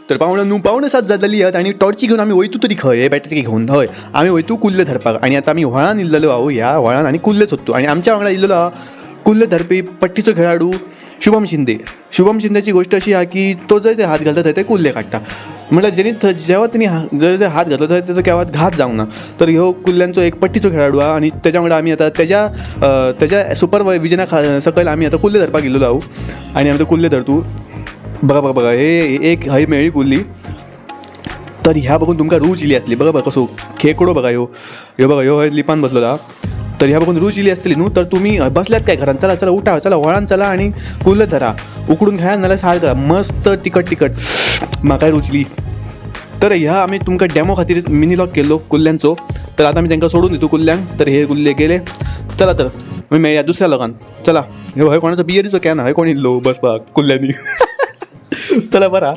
तर पावणे 7 जातली आहेत आणि टॉर्ची घेऊन आम्ही वयतू तरी खंय बॅटरी घेऊन हय आम्ही वयतू कुल्ले धरपाक आणि आता आम्ही व्हळान इल्लेलो आहो ह्या व्हळान आणि कुल्ले सोदतो आणि आमच्या वांगडा इल्लेलो हा कुल्ले धरपी पट्टीचो खेळाडू शुभम शिंदेची गोष्ट अशी आहे की तो जर ते हात घालता थंय ते कुल्ले काडटा म्हटल्यार जेव्हा त्यांनी जर ते हात घालता थंय त्याचो केव्हाच घात जावंक ना तर ह्यो कुल्ल्यांचो एक पट्टीचो खेळाडू हा आणि त्याच्या वांगडा आमी आता त्याच्या सुपरविजना सकयल आमी आता कुल्ले धरपाक गेल्लो आहो आणि आमी तो कुल्ले धरतू बघा हे एक हय मेळ्ळी कुल्ली तर ह्या बघून तुमकां रूच इली आसली बघा कसो खेकडो बघा ह्यो हय लिपान बसलेला तर ह्या बघून रूच इली आसतली न्हू तर तुम्ही बसल्यात काय घरान चला उठा चला व्हळान चला आणि कुल्ले धरा उकडून खाया नाल्यार साळ करा मस्त तिखट म्हाकाय रुचली तर ह्या आमी तुमकां डेमो खातीर मिनी लॉक केल्लो कुल्ल्यांचो तर आता आमी तांकां सोडून दितो कुल्ल्यांक तर हे कुल्ले गेले चला तर आमी मेळया दुसऱ्या लोकांक चला हे कोणाचो बियरीचो कॅन हय कोण इल्लो बसपाक कुल्ल्यांनी चला बरा